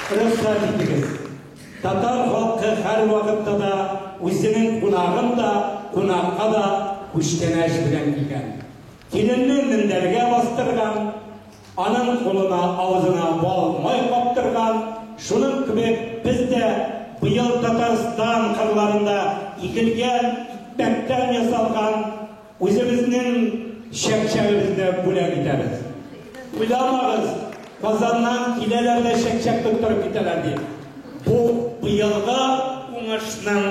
рұқсат етіңіз. Татар халқы әр уақытта да өзінің қонағын да, қонаққа да көштенәш білен келген. Келіннің міндерге бастырған, аның қолына, аузына балмай қаптырған, шының күбек бізде бұйыл Татарстан қырларында егілген, итмәктен ясалған, өзіміздің шәкшәгімізді бөлек етеміз. Ойламағыз, Қазаннан келелерде шәкшәкті тұрып кетелер дейді. Бұл бұйылға оңашының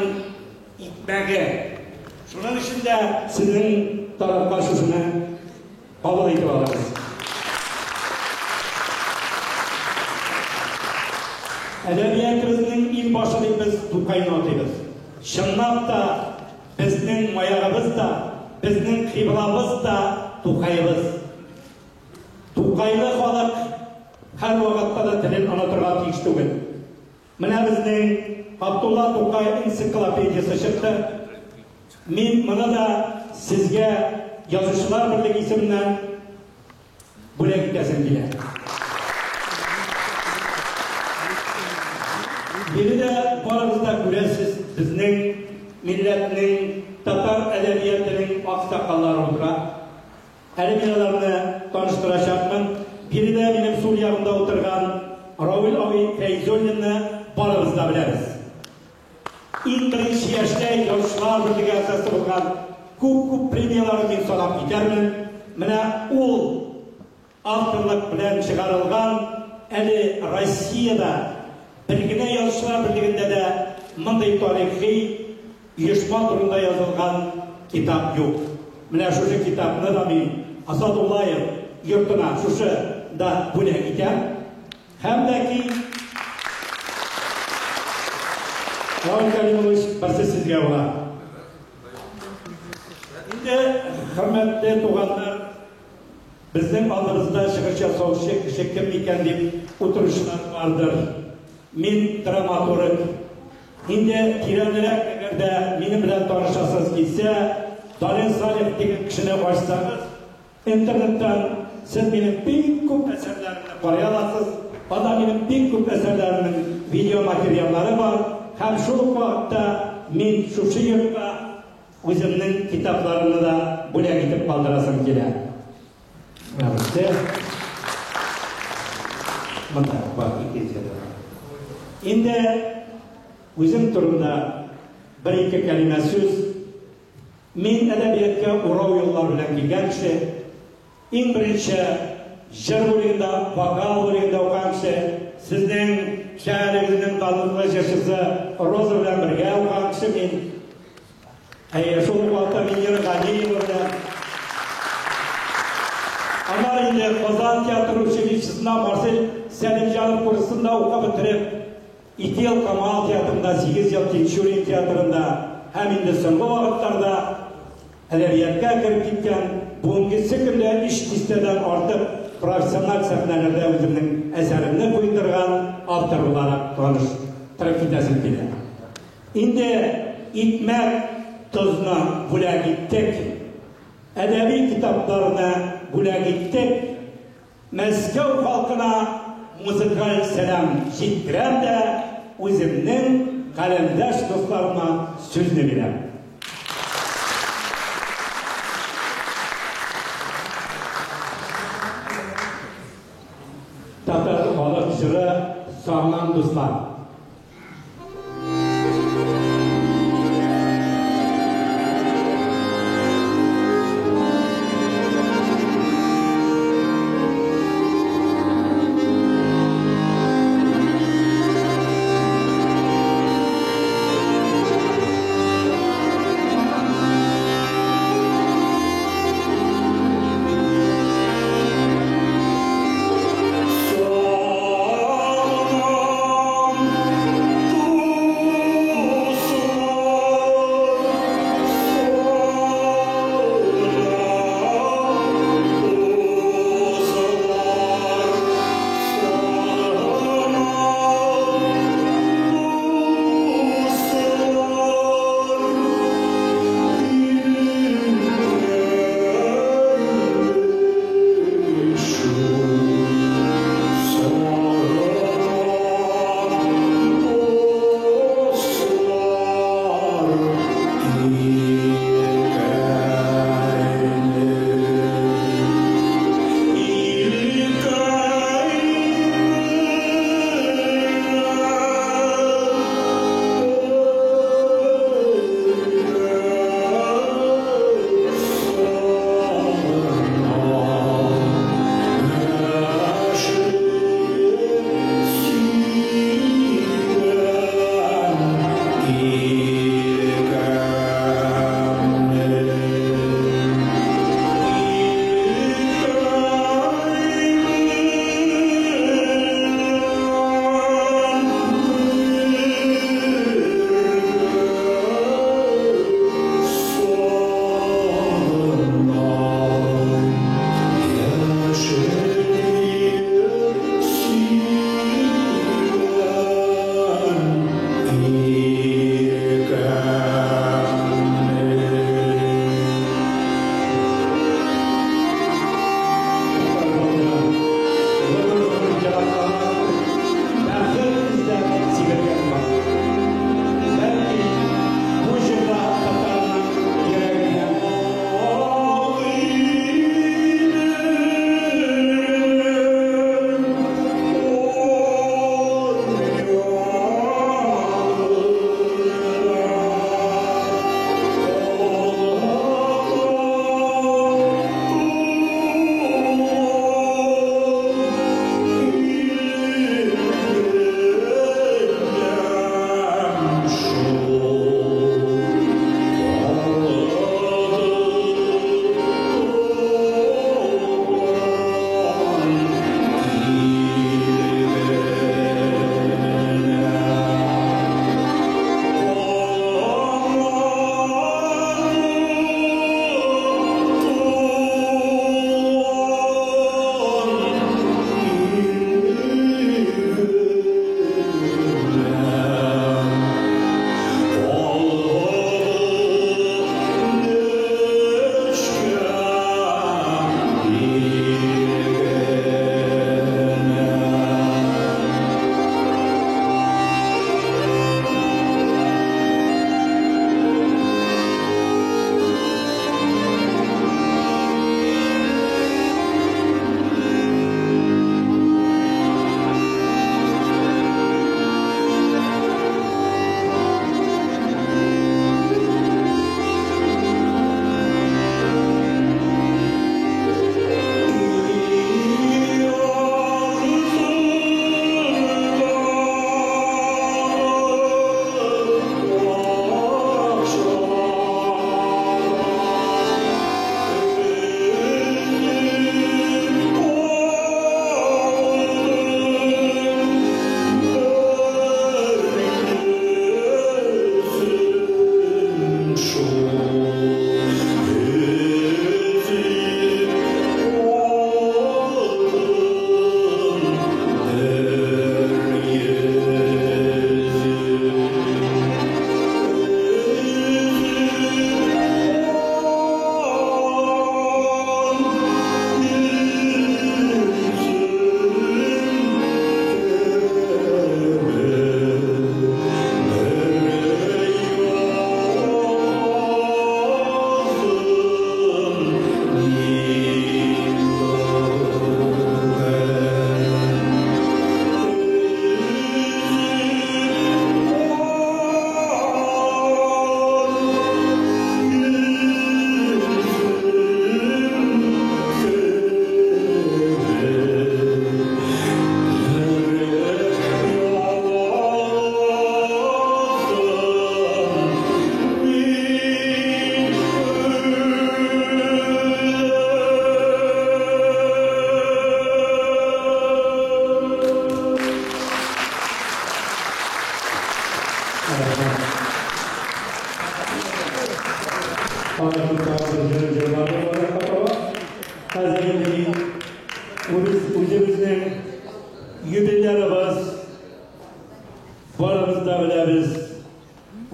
итмәгі. Шының ішінде сіздің тарапқа шушыны қабыл етіп алыңыз. Әдебиетіміздің ел башы деп біз Тукайны атаймыз. Шыннап та біздің маяғымыз да, біздің қибламыз да Тукайымыз. Тукайлы халық әр уақытта да тілін ұнатырға тиіс түгіл. Мына біздің Абдулла Тукай энциклопедиясы шықты. Мен мұны да сізге Жазушылар бірлігі есімінен бөлек етесім келеді. Бері де барымызда көресіз біздің милләтінің татар әдебиетінің ақсақаллары отыра. Әлемияларны таныштырашақмын. Бері де менің Сурияғында отырған Рауль Ави Фейзоллинны барымызда білеміз. Ең бірінші яште Жазушылар бірлігі әсасы болған көп премияларын мен санап кетермін. Мына ол авторлық білән шығарылған әлі Россияда Білгіне Жазушылар бірлігінде де мұндай тарихи үйіршма турында жазылған китап жоқ. Мына шушы китапны да мен Асадуллаев йұртына шушы да бөлек етем. Һәм дә ки Рауль Кәримович бірсі сізге ола. Енді құрметті туғандар, біздің алдымызда шығыш жасаушы кіші кім екен деп отырушылар бардыр. Мен драматург. Енді тирәнірек егерде менің білән танышасыз келсе, Дален Салих деген кішіні қойсаңыз, интернеттен сіз менің бек көп әсерлерімді қарай аласыз. Ада менің бек көп әсерлерімнің видеоматериаллары бар. Һәм шул уақытта мен шушы йортта өзімнің китапларымны да бөлек етіп қалдырасым келеді. Енді өзім турында бір-екі кәлиме сөз. Мен әдебиетке орау жоллар белән келгенше, ең бірінші жыр бөлігінде, вокал бөлігінде оқығанша, сіздің шәһәріңіздің даллыклы жыршысы Роза белән бергә оқығанша мен шул уақытта Венера Галиеваны, анар инде Казан театр училищесына Марсель Сәлимҗанов курсында оқып бетереп, 2 ел Камал театрында, 8 ел Тинчурин театрында, һәм инде соңгы вакытларда әдәбиятка кіріп кеткен, бүгінгі көндә 3 дистәдән артык профессиональ сәхнәләрдә үземнең әсәремне куйдырган автор буларак таныштырып китәсем килә. Инде итмәк тозны бүләк иттек, әдәби китапларны бүләк иттек, Мәскәү халкына музыкаль сәлам җиткерәм дә үземнең каләмдәш дусларыма сүзне бирәм. Татар халык җыры сагынам дуслар. Sağlam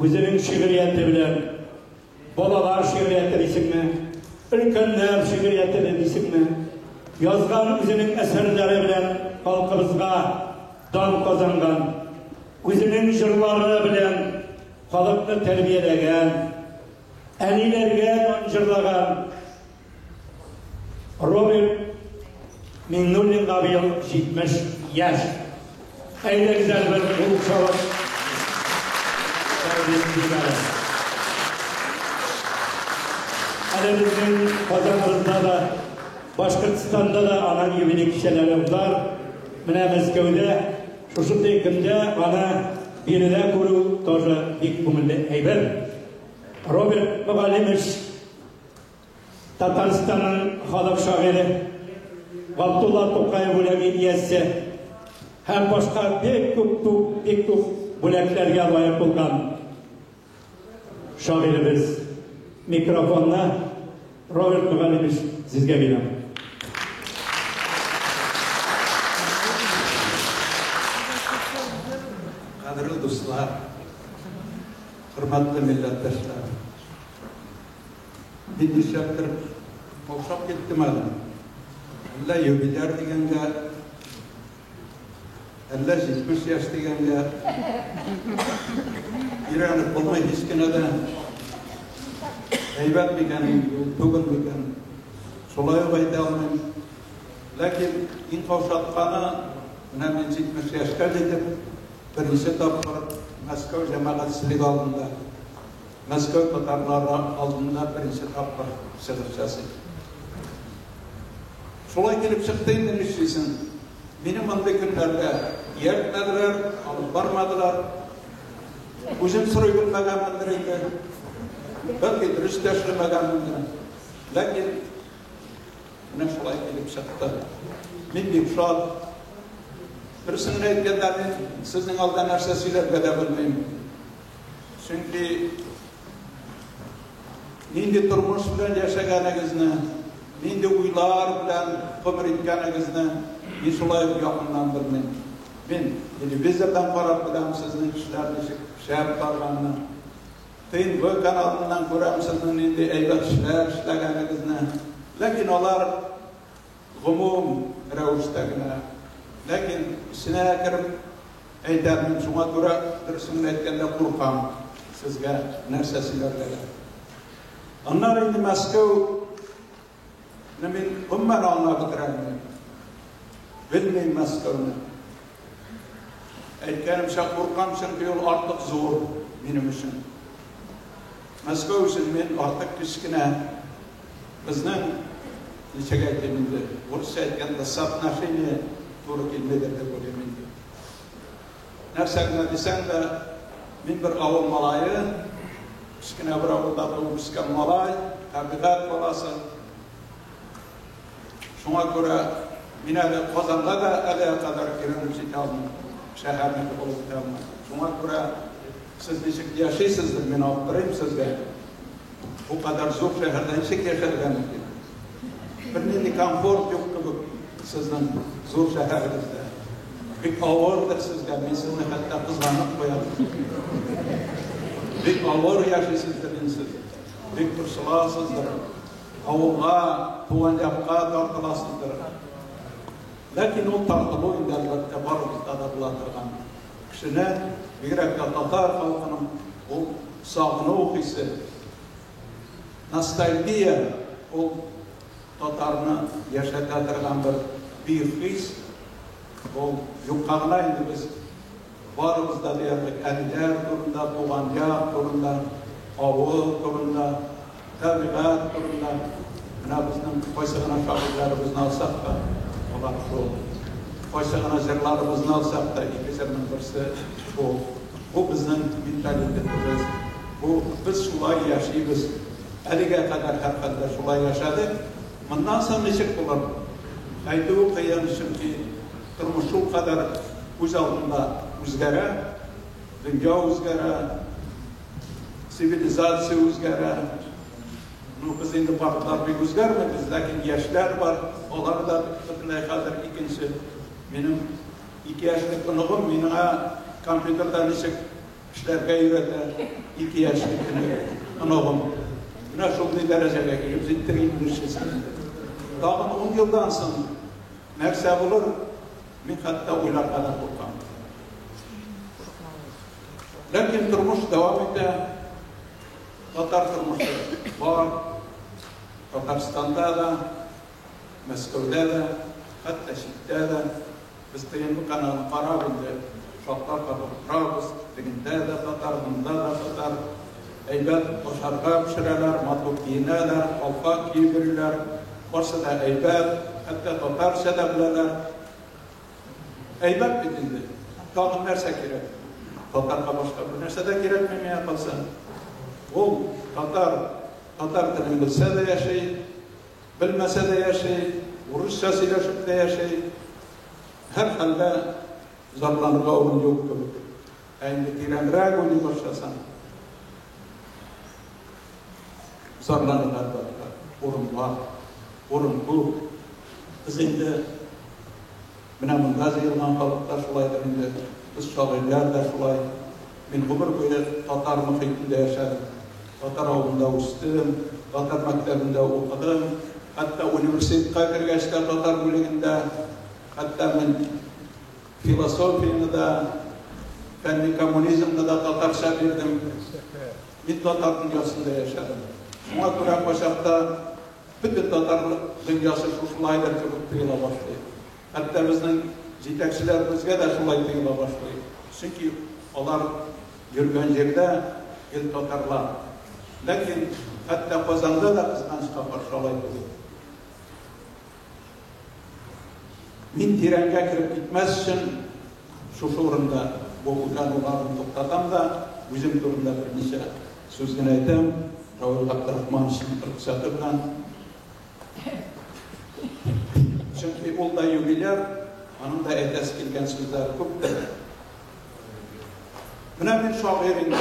өзінің шиғырияты білен, балалар шиғырияты дейсің ме, үлкенлер шиғырияты дейсің ме, yazған өзінің әсерлері білен халқымызға дан қазанған, өзінің жырлары білен халықты тәрбиелеген, әнилерге жырлаған Роберт Миннуллинға биыл 70 яш. Әйді güzel bir ұлық шабыт. Әлеміздің Қазанымызда да, Башқұртстанда да анан юбилей кешелері бар. Міне Мәскеуде, шушындай күнде аны беріле көру тоже бек көңілді әйбір. Роберт Мұғалимович Татарстанның халық шағиры, Ғабдулла Тоқаев өлеңі иесі, һәм башқа бек көп бүләкләргә лайык булган шағирыбыз. Микрофонна Роберт Мұғалимович сезгә бирәм. Қадірлі достар, құрметті милләттәшләр, мен шәптір оқшап кеттім әлі. Әлі юбилер дегенге, әлі 70 яш дегенге, үйреніп болмай ешкені де әйбәт мекенін, түгін мекен, солай байта алмайым. Ләкин ең қаушатқаны, мен 70 яшқа жетіп, бірінші тапқыр Мәскеу жәмағатшылық алдында, Мәскеу татарлары алдында бірінші тапқыр шығып жасайды. Солай келіп шықты енді нешесін. Мені мұндай күндерде ертмәділер, алып бармадылар. Өзім сұрай білмәгенміндір енді. Бәлки дұрыс тәшілмәгенміндір. Ләкин мені солай келіп шықты. Мен бек шад. Бірісінің әйткенде мен сіздің алда нәрсе сөйлерге де білмеймін. Çünkü нинди тұрмыш білен яшәгәнегезне, нинди уйлар білен ғұмыр еткәнегезне мен солай жақыннан білмеймін. Мен телевизордан қарап білем сіздің ішлерді шәп барғанына. ТНВ каналынан көрем сіздің нинди әйбәт ішлер ішләгәнегезне. Ләкин олар ғұмум рәвештәгенә. Ләкин ішіне кіріп әйтәрмін, шуңа күрә дұрысын әйткәндә қорқам сезгә нәрсә сөйләргә. Аннан инде Мәскәү мен ғұмман аңлап бетерәлмәйм. Белмәйм Мәскәүне. Әйткәнемчә қорқам, чөнки ул артык зур минем өчен. Мәскәү өчен мен артык кечкенә. Безнең ничәгә әйтәмдә, урысча әйткәндә соотношение туры килмәдер дип уйлыйм. Нәрсәгә дисәң дә, мин бер авыл малае, кечкенә бер авылда туып үскән малай, табигать баласы. Шуңа күрә мин әле Казанга да әле кадәр кире җитә алмыйм. Шәһәрне булып китә алмыйм. Шуңа күрә сез ничек яшәйсездер, мин аптырыйм сезгә. Бу кадәр зур шәһәрдә ничек яшәргә мөмкин? Бернинди комфорт юк кебек сезнең зур шәһәрегездә. Бик авырдыр сезгә, мин сезне хәтта кызганып куям. Бик авыр яшәйсездер сез. Бик борчыласыздыр. Авылга, туган якка тартыласыздыр. Ләкин ул тартылу инде әлбәттә барыбызда да була торган. Кешене, бигрәк тә татар халкының ул сагыну хисе, ностальгия, ул татарны яшәтә торган бер бик хис. Ул юкка гына инде без барыбызда диярлек әниләр турында, туган як турында, авыл турында, табигать турында, менә безнең кайсы гына шагыйрьләребезне алсак та, алар шул. Кайсы гына җырларыбызны алсак та, икесенең берсе шул. Бу безнең менталитетебез. Бу без шулай яшибез. Әлегә кадәр һәркайда шулай яшәдек. Моннан соң ничек булыр? Әйтү кыен, чөнки тормыш шул кадәр үз алдында үзгәрә, дөнья үзгәрә, цивилизация үзгәрә. Biz инде барлар бик үзгәрмәбез, ләкин яшьләр бар, алар да бөтенләй хәзер икенче. Минем 2 яшьлек оныгым миңа компьютерда ничек kişilerge öğrete, 2 yaşlıkını, anağım, buna şulday dereceye gelip zittireyim birşesinde. Dağın 10 yıldan sonra merse bulur, min hatta uylar kadar korkan. Lakin turmuş devam ede, Tatar turmuşu var, Tatarstan'da da, Moskov'da da, hatta Şik'te de, biz bu kanalın karabinde, şoklar kadar Tırında da Tatar, bunda da Tatar, eybet koşarga pişireler, matluk giyineler, kalpak giyiverirler, varsa da eybet, hatta Tatar sedebilerler. Eybet bitindi. Dağın nerse gerek. Tatar'a başka bir nerse de gerekmemeye kalsın. O Tatar dilini bilse de yaşayı, bilmese de yaşayı, Rusçasıyla şıkta yaşayı, her halde zarlanırga onun yoktur. Yani direnrek onu başlasan, zarlanırlar da, orun var, orun bu. Biz indi, benim gazı yıldan kalıplar şulaydır indi, biz şairler de şulay. Ben ömür boyu Tatar muhitinde yaşadım. Tatar avında uçtum, Tatar mektebinde okudum. Hatta üniversiteye girişte Tatar bölümünde, hatta ben filosofiyini da, fenli komünizmde da Tatarça verdim. Bir Tatar dünyasında yaşadım. Şuna göre Başak'ta bütün Tatar dünyası şulaydır ki duyula başlıyor. Hatta bizden yetekçilerimizge de şulay duyula başlıyor. Çünkü onlar yürüyen yerde el Tatarlar. Lakin hatta Kazan'da da kızgançlığa karşı olay oluyor. Min trenge kirip gitmez için şu sorunda boğulgan olanı toplatam da bizim durumda bir neçe sözünü aytam. Raul Abdurrahman Şıkkırkçatı bilen. Çünkü o da yubiler, onun da etes kilgen sözleri köptür. Buna bir şairin